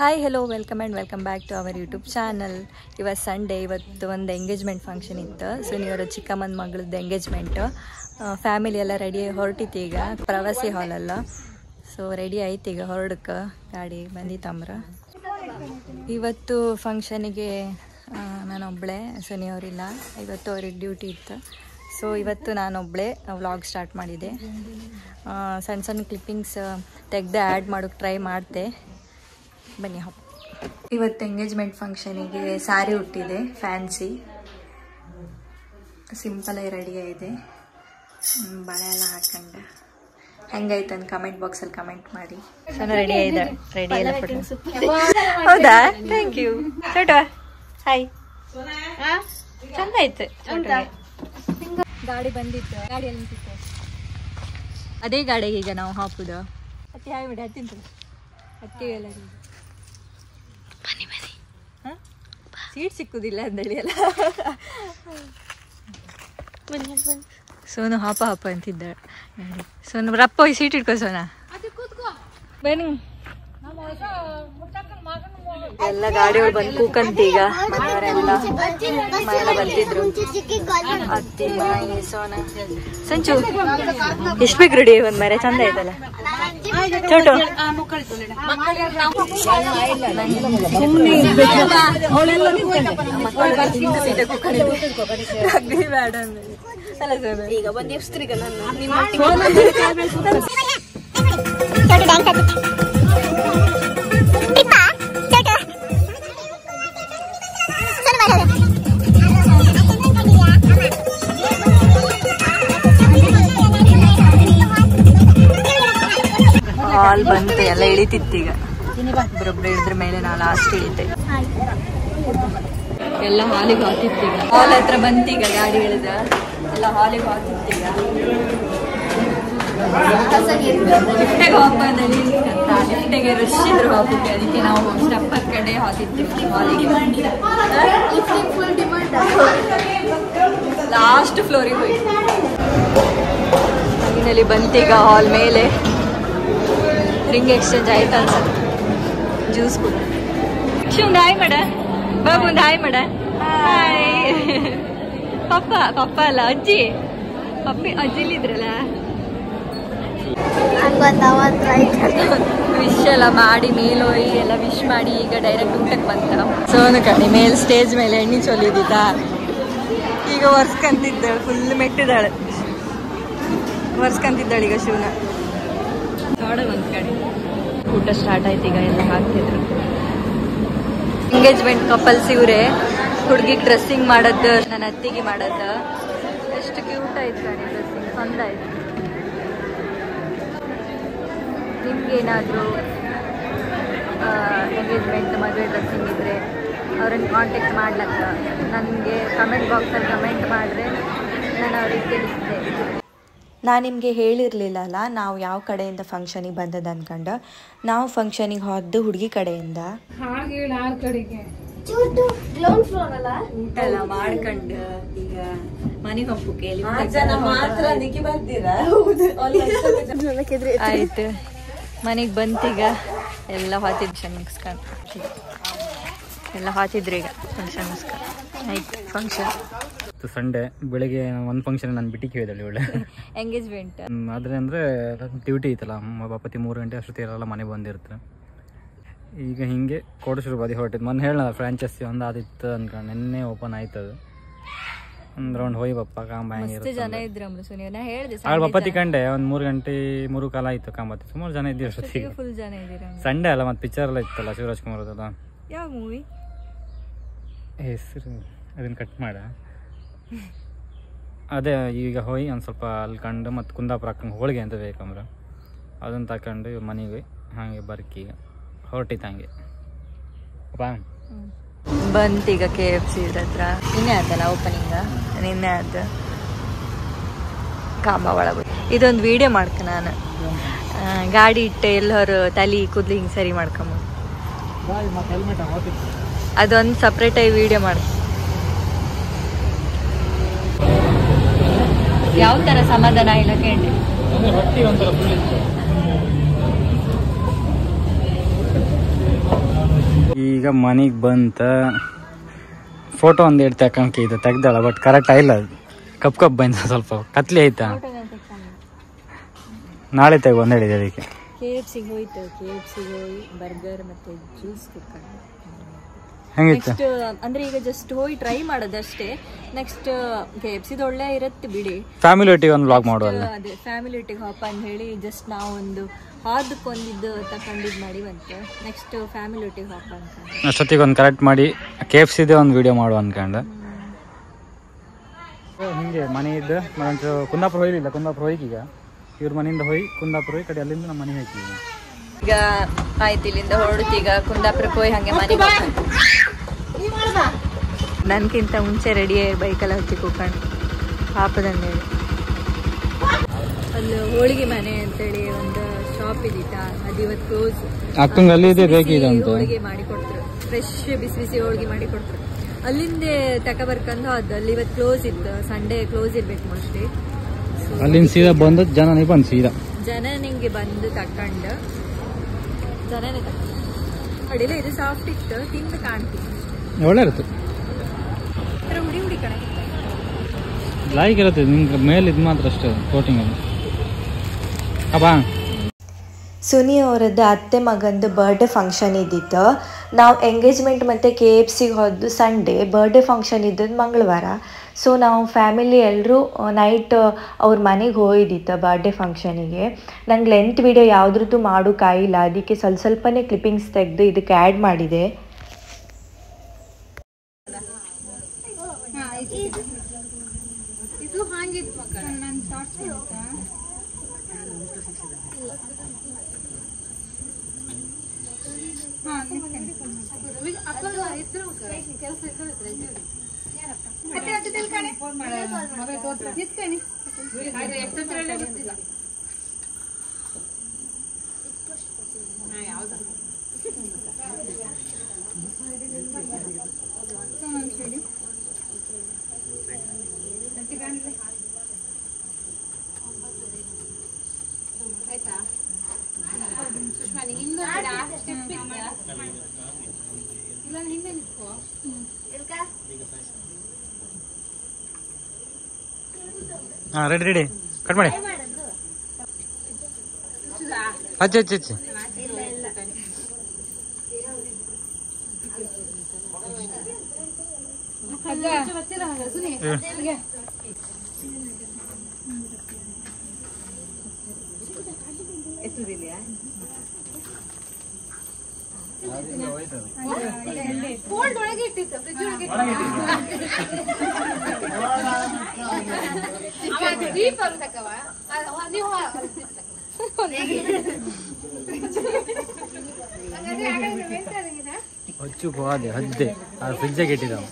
Hi hello welcome back to our YouTube channel. ಇವತ್ತು Sunday, ಇವತ್ತು ಒಂದು ಎಂಗೇಜ್ಮೆಂಟ್ ಫಂಕ್ಷನ್ ಇತ್ತು. ಸುನಿಯವರ ಚಿಕ್ಕಮ್ಮನ ಮಗಳದ್ದು ಎಂಗೇಜ್ಮೆಂಟ್. ಫ್ಯಾಮಿಲಿ ಎಲ್ಲ ರೆಡಿ ಹೊರಟಿತ್ತು. ಈಗ ಪ್ರವಾಸಿ ಹಾಲಲ್ಲ, ಸೊ ರೆಡಿ ಆಯ್ತು. ಈಗ ಹೊರಡಕ್ಕೆ ಗಾಡಿ ಬಂದಿತ್ತಮ್ರ. ಇವತ್ತು ಫಂಕ್ಷನಿಗೆ ನಾನೊಬ್ಬಳೇ, ಸುನಿಯವರಿಲ್ಲ. ಇವತ್ತು ಅವ್ರಿಗೆ ಡ್ಯೂಟಿ ಇತ್ತು. ಸೊ ಇವತ್ತು ನಾನೊಬ್ಬಳೇ ವ್ಲಾಗ್ ಸ್ಟಾರ್ಟ್ ಮಾಡಿದೆ. ಸಣ್ಣ ಸಣ್ಣ ಕ್ಲಿಪ್ಪಿಂಗ್ಸ್ ತೆಗೆದು ಆ್ಯಡ್ ಮಾಡೋಕ್ಕೆ ಟ್ರೈ ಮಾಡಿದೆ. ಬನ್ನಿ ಹಬ್ಬ. ಇವತ್ತು ಎಂಗೇಜ್ಮೆಂಟ್ ಫಂಕ್ಷನಿಗೆ ಸ್ಯಾರಿ ಉಟ್ಟಿದೆ, ಫ್ಯಾನ್ಸಿ ಸಿಂಪಲಾಗಿ ರೆಡಿ ಆಗಿದೆ. ಬಳೆ ಎಲ್ಲ ಹಾಕೊಂಡು ಹೆಂಗೈತಂದು ಕಮೆಂಟ್ ಬಾಕ್ಸಲ್ಲಿ ಕಮೆಂಟ್ ಮಾಡಿ. ರೆಡಿ ಆಗಿದೆ, ರೆಡಿ ಎಲ್ಲ ಹೌದಾ? Thank you. ಹಾಯ್, ಚಂದ ಆಯ್ತು. ಗಾಡಿ ಬಂದಿತ್ತು, ಗಾಡಿಯಲ್ಲಿ ನಿಂತಿತ್ತು. ಅದೇ ಗಾಡಿಗೆ ಈಗ ನಾವು ಹಾಕುದು. ಅತ್ತಿ ಹಾಯ್ ಬಿಡಿ, ಹತ್ತಿಂತ ಹತ್ತಿ ಎಲ್ಲ ಬನ್ನಿ ಬನ್ನಿ. ಸೀಟ್ ಸಿಕ್ಕುದಿಲ್ಲ ಅಂದಳಿ ಅಲ್ಲ. ಸೋನು ಹಾಪ ಹಾಪ ಅಂತಿದ್ದಾಳೆ. ಸೋನು ರಪ್ಪ ಹೋಗಿ ಸೀಟ್ ಇಟ್ಕೋ ಸೋನ. ಬನ್ನಿ. ಎಲ್ಲ ಗಾಡಿಗಳು ಬಂದು ಕೂಕಂತ. ಈಗ ಮನೆಯವರೆಲ್ಲ ಮನೆಯಲ್ಲ ಬಂದಿದ್ರು. ಅತ್ತಿ ಮಾಯಿ ಸೋನ ಸಂಚು ಎಷ್ಟು ಬೇಕು ರೆಡಿ ಒಂದ್ ಮರೆ ಚಂದ ಆಯ್ತಲ್ಲ. ಚೋಟು ಬೇಡ ಈಗ ಬಂದು ಹಾಲ್ ಬಂತು, ಎಲ್ಲ ಇಳಿತಿತ್ತು. ಈಗ ಒಬ್ಬರೊಬ್ರು ಇಳಿದ್ರ ಮೇಲೆ ನಾ ಲಾಸ್ಟ್ ಇಳಿತೆ. ಎಲ್ಲ ಹಾಲಿಗೆ ಹಾಕಿತ್ತು. ಈಗ ಹಾಲ್ ಹತ್ರ ಬಂತೀಗ ಗಾಡಿ ಇಳಿದ ಎಲ್ಲ ಹಾಲಿಗೆ ಹಾಕಿತ್ತು. ಈಗ ಲಿಫ್ಟಿಗೆ ಹಾಕೋದಲ್ಲಿ ಲಿಫ್ಟಿಗೆ ರಶ್ ಇದ್ರು ಹಾಕುತ್ತೆ. ಅದಕ್ಕೆ ನಾವು ಸ್ಟೆಪ್ ಕಡೆ ಹಾಕಿರ್ತೀವಿ ಹಾಲಿಗೆ. ಲಾಸ್ಟ್ ಫ್ಲೋರಿಗೆ ಹೋಗಿ ಮನೆಯಲ್ಲಿ ಬಂತೀಗ ಹಾಲ್ ಮೇಲೆ. ರಿಂಗ್ ಎಕ್ಸ್ಚೇಂಜ್ ಆಯ್ತು ಅನ್ಸುತ್ತೆ. ಜ್ಯೂಸ್ ಕೂಡ ಶಿವಂದು ಹಾಯ್ ಮಾಡ, ಬಾಬುಂದು ಹಾಯ್ ಮಾಡ. ಹಾಯ್ ಪಪ್ಪ. ಪಪ್ಪ ಅಲ್ಲ ಅಜ್ಜಿ, ಪಪ್ಪಿ ಅಜ್ಜಿಲಿದ್ರಲ್ಲ. ವಿಶ್ ಎಲ್ಲ ಮಾಡಿ ಮೇಲೋಯಿ ಎಲ್ಲ ವಿಶ್ ಮಾಡಿ ಈಗ ಡೈರೆಕ್ಟ್ ಊಟಕ್ಕೆ ಬಂತ. ಸೋನು ಕಣಿ ಮೇಲೆ ಸ್ಟೇಜ್ ಮೇಲೆ ಎಣ್ಣೆ ಚೊಲಿದಿದ್ದ. ಈಗ ಒರ್ಸ್ಕಂತಿದ್ದಾಳೆ, ಫುಲ್ ಮೆಟ್ಟಿದ್ದಾಳೆ. ಒರ್ಸ್ಕಂತಿದ್ದಾಳೆ ಈಗ ಶಿವನ. ಒಂದ್ ಕಡೆ ಊಟ ಸ್ಟಾರ್ಟ್ ಆಯ್ತು. ಈಗ ಎಲ್ಲ ಹಾಕ್ತಿದ್ರು. ಎಂಗೇಜ್ಮೆಂಟ್ ಕಪಲ್ಸ್ ಇವ್ರೆ. ಹುಡುಗಿಗೆ ಡ್ರೆಸ್ಸಿಂಗ್ ಮಾಡದ್ದು, ನನ್ನ ಅತ್ತಿಗೆ ಮಾಡದ್ದು. ಎಷ್ಟು ಕ್ಯೂಟ್ ಆಯ್ತು ಕಣೆ ಡ್ರೆಸ್ಸಿಂಗ್, ಚಂದ ಆಯ್ತು. ನಿಮ್ಗೇನಾದರೂ ಎಂಗೇಜ್ಮೆಂಟ್ ಮದುವೆ ಡ್ರೆಸ್ಸಿಂಗ್ ಇದ್ರೆ ಅವ್ರನ್ನ ಕಾಂಟ್ಯಾಕ್ಟ್ ಮಾಡ್ಲಕ್ಕ ನನಗೆ ಕಮೆಂಟ್ ಬಾಕ್ಸಲ್ಲಿ ಕಮೆಂಟ್ ಮಾಡಿದ್ರೆ ನಾನು ಅವ್ರಿಗೆ ತಿಳಿಸಿದೆ. ನಾನು ನಿಮಗೆ ಹೇಳಿರಲಿಲ್ಲ ಅಲ್ಲ ನಾವು ಯಾವ ಕಡೆಯಿಂದ ಫಂಕ್ಷನಿಗೆ ಬಂದದ್ದು ಅನ್ಕೊಂಡು. ನಾವು ಫಂಕ್ಷನಿಗೆ ಹೋದ್ದು ಹುಡುಗಿ ಕಡೆಯಿಂದ. ಊಟ ಎಲ್ಲ ಮಾಡ್ಕೊಂಡು ಈಗ ಮನೆಗೆ ಹೋಗ್ಬೇಕು. ಆಯ್ತು, ಮನೆಗೆ ಬಂತೀಗ. ಎಲ್ಲ ಹಾತಿದ್ರು ಫಂಕ್ಷನ್ ಮುಗಿಸ್ಕೊಂಡು. ಎಲ್ಲ ಹಾತಿದ್ರು ಈಗ ಫಂಕ್ಷನ್ ಮುಗಿಸ್ಕೊಂಡು. ಆಯ್ತು ಫಂಕ್ಷನ್ ಸಂಡೇ ಬೆಳಿಗ್ಗೆ ಒಂದು ಫಂಕ್ಷನ್ ನಾನು ಬಿಟ್ಟಿಗೆ ಹೋಯ್ದಳು ಇವಳೆ ಎಂಗೇಜ್ಮೆಂಟ್. ಆದರೆ ಅಂದರೆ ಡ್ಯೂಟಿ ಐತಲ್ಲ, ಬಾಪತಿ 3 ಗಂಟೆ ಅಷ್ಟೊತ್ತಿಗೆಲ್ಲ ಮನೆ ಬಂದಿರ್ತಾರೆ. ಈಗ ಹಿಂಗೆ ಕೋಟೇಶ್ವರ ಬದಿ ಹೊರಟಿದ್ದು. ಮೊನ್ನೆ ಹೇಳ ಫ್ರಾಂಚೈಸಿ ಒಂದು ಆದಿತ್ತು ಅನ್ಕೊಂಡು. ನಿನ್ನೆ ಓಪನ್ ಆಯ್ತದು. ಒಂದು ರೌಂಡ್ ಹೋಗಿ ಬಪ್ಪ ಕಾಂಬ ಹೆಂಗಿರುತ್ತೆ ಬಪ್ಪತ್ತಿ ಕಂಡೆ. ಒಂದು 3 ಗಂಟೆ 3 ಕಾಲ ಆಯ್ತು ಕಾಂಬತ್ತಿ. ಸುಮಾರು ಜನ ಇದ್ದೀವಿ ಅಷ್ಟೊತ್ತಿಗೆ. ಫುಲ್ ಜನ ಇದ್ದೀರಾ. ಸಂಡೇ ಅಲ್ಲ, ಮತ್ತು ಪಿಕ್ಚರ್ ಎಲ್ಲ ಇತ್ತಲ್ಲ ಶಿವರಾಜ್ ಕುಮಾರ್ ಅದಲ್ಲ. ಯಾವ ಮೂವಿ ಹೆಸರು ಅದನ್ನು ಕಟ್ ಮಾಡ. ಅದೇ ಈಗ ಹೋಗಿ ಒಂದು ಸ್ವಲ್ಪ ಅಲ್ಕೊಂಡು ಮತ್ತು ಕುಂದಾಪುರ ಹಾಕೊಂಡು ಹೋಳಿಗೆ ಅಂತ ಬೇಕಂದ್ರೆ ಅದನ್ನು ತಗೊಂಡು ಮನೆಗೆ ಹಾಗೆ ಬರ್ಕಿ ಈಗ ಹೊರಟಿತ್ತು. ಹಂಗೆ ಬಂತೀಗ KFC ಹತ್ರ. ನಿನ್ನೆ ಆಯ್ತಲ್ಲ ಓಪನಿಂಗ, ನಿನ್ನೆ ಆಯ್ತು. ಕಾಂಬ ಒಳಗೆ ಇದೊಂದು ವಿಡಿಯೋ ಮಾಡ್ಕ. ನಾನು ಗಾಡಿ ಇಟ್ಟೆ ಎಲ್ಲರೂ ತಲೆ ಕೂದಲು ಹಿಂಗೆ ಸರಿ ಮಾಡ್ಕೊಂಬ. ಅದೊಂದು ಸಪ್ರೇಟಾಗಿ ವಿಡಿಯೋ ಮಾಡ್ಕ. ಯಾವ ಥರ ಸಮಾಧಾನ ಇಲ್ಲ ಕೇಳಿ. ಈಗ ಮನೆಗೆ ಬಂತ ಫೋಟೋ ಒಂದು ಎರಡು ತಕೊಂಡ್ಕೆ ಇದು ತೆಗ್ದಾಳ, ಬಟ್ ಕರೆಕ್ಟ್ ಆಗಿಲ್ಲ, ಅದು ಕಪ್ ಬಂದ ಸ್ವಲ್ಪ ಕತ್ಲಿ ಆಯ್ತಾ. ನಾಳೆ ತೆಗ್ ಬಂದು ಹೇಳಿದೆ ಅದಕ್ಕೆ. KFC ಹೋಯ್ತು, KFC ಹೋಗಿ ಬರ್ಗರ್ ಮತ್ತೆ ಜ್ಯೂಸ್ ಕುಡ್ಕೊಂಡು ಹೆಂಗಿತ್ತು ನೆಕ್ಸ್ಟ್ ಅಂದ್ರೆ ಈಗ ಜಸ್ಟ್ ಹೋಗಿ ಟ್ರೈ ಮಾಡೋದಷ್ಟೇ. ನೆಕ್ಸ್ಟ್ KFC ಒಳ್ಳೆ ಇರುತ್ತೆ ಬಿಡಿ, ಫ್ಯಾಮಿಲಿ ಒಟ್ಟಿಗೆ ಒಂದು ವ್ಲಾಗ್ ಮಾಡುವಲ್ಲ. ಅದೇ ಫ್ಯಾಮಿಲಿ ಒಟ್ಟಿಗೆ ಹಾಪ ಅಂತ ಹೇಳಿ ಜಸ್ಟ್ ನಾವು ಒಂದು ಹಾದಕ್ಕೊಂದಿದ್ದು ತಕೊಂಡಿದ್ದು ಮಾಡಿ ಬಂತು. ನೆಕ್ಸ್ಟ್ ಫ್ಯಾಮಿಲಿ ಒಟ್ಟಿಗೆ ಹಾಪ ಅಂತ ಅಷ್ಟೊತ್ತಿಗೆ ಒಂದು ಕರೆಕ್ಟ್ ಮಾಡಿ KFCದೇ ಒಂದು ವಿಡಿಯೋ ಮಾಡುವ ಅನ್ಕೊಂಡು ಹಿಂಗೆ ಮನೆಯಿದ್ದು ನಾನು ಕುಂದಾಪುರ ಹೋಗ್ಲಿಲ್ಲ. ಕುಂದಾಪುರ ಹೋಗಿ ಈಗ ಇವ್ರ ಮನೆಯಿಂದ ಹೋಗಿ ಕುಂದಾಪುರ ಹೋಗಿ ಕಡೆ ಅಲ್ಲಿಂದ ನಮ್ಮ ಮನೆ ಹೋಗಿ ಈಗ ಆಯ್ತು. ಇಲ್ಲಿಂದ ಹೊರಡುತ್ತಿ ಈಗ ಕುಂದಾಪುರಕ್ಕೆ ಹೋಗಿ ಹಾಗೆ ಮನೆಗೆ ನನ್ಗಿಂತ ಮುಂಚೆ ರೆಡಿ ಬೈಕೆಲ್ಲ ಹಚ್ಚಿ ಕೂಕೊಂಡು ಪಾಪದಂಗೆ ಅಲ್ಲಿ ಹೋಳಿಗೆ ಮನೆ ಅಂತೇಳಿ ಒಂದು ಶಾಪ್ ಇದಿತ್ತ, ಅದು ಇವತ್ತು ಕ್ಲೋಸ್. ಹೋಳಿಗೆ ಮಾಡಿ ಕೊಡ್ತಾರೆ, ಫ್ರೆಶ್ ಬಿಸಿ ಬಿಸಿ ಹೋಳಿಗೆ ಮಾಡಿ ಕೊಡ್ತಾರೆ. ಅಲ್ಲಿಂದ ತಗೊಬರ್ಕಂದು ಅದು ಅಲ್ಲಿ ಇವತ್ತು ಕ್ಲೋಸ್ ಇತ್ತು, ಸಂಡೇ ಕ್ಲೋಸ್ ಇರ್ಬೇಕು ಮೋಸ್ಟ್ಲಿ. ಅಲ್ಲಿಂದ ಸೀದಾ ಬಂದು ಜನನೇ ಬಂದು ಸೀದಾ ಜನ ನಿಂಗೆ ಬಂದು ತಕೊಂಡು ಜನನೇ ತಕೊಂಡು ಅಡಿಲ್ಲ. ಇದು ಸಾಫ್ಟ್ ಇತ್ತು, ತಿಂದು ಕಾಣ್ತೀನಿ ಒಳ್ಳೆ ಇರುತ್ತೆ, ಹುಡಿ ಹುಡಿ ಕಣ ಲೈಕ್ ಇರುತ್ತೆ ನಿಮ್ಗೆ ಮೇಲೆ ಇದು ಮಾತ್ರ ಅಷ್ಟೇ ಕೋಟಿಂಗ್ ಅಲ್ಲಿ. ಅಬ್ಬಾ ಸುನಿ ಅವರದ್ದು ಅತ್ತೆ ಮಗಂದು ಬರ್ಡೇ ಫಂಕ್ಷನ್ ಇದ್ದಿತ್ತು. ನಾವು ಎಂಗೇಜ್ಮೆಂಟ್ ಮತ್ತು KFCಗೆ ಹೋದ್ದು ಸಂಡೇ, ಬರ್ಡೇ ಫಂಕ್ಷನ್ ಇದ್ದದ್ದು ಮಂಗಳವಾರ. ಸೊ ನಾವು ಫ್ಯಾಮಿಲಿ ಎಲ್ಲರೂ ನೈಟ್ ಅವ್ರ ಮನೆಗೆ ಹೋಗಿದ್ದಿತ್ತು ಬರ್ಡೇ ಫಂಕ್ಷನಿಗೆ. ನಂಗೆ ಲೆಂತ್ ವಿಡಿಯೋ ಯಾವುದ್ರದ್ದು ಮಾಡೋಕ್ಕಾಗಿಲ್ಲ, ಅದಕ್ಕೆ ಸ್ವಲ್ಪನೇ ಕ್ಲಿಪ್ಪಿಂಗ್ಸ್ ತೆಗೆದು ಇದಕ್ಕೆ ಆ್ಯಡ್ ಮಾಡಿದೆ. ಹಾಂ ರೆಡಿ ರೆಡಿ ಕಟ್ ಮಾಡಿ ಹಚ್ಚಿ ಹಚ್ಚಿ ಹಚ್ಚಿ. ಹಚ್ಚು ಹೋದೆ ಹದ್ದೆ ಫ್ರಿಜ್ಜಾಗ ಇಟ್ಟಿದ್ದಾವೆ.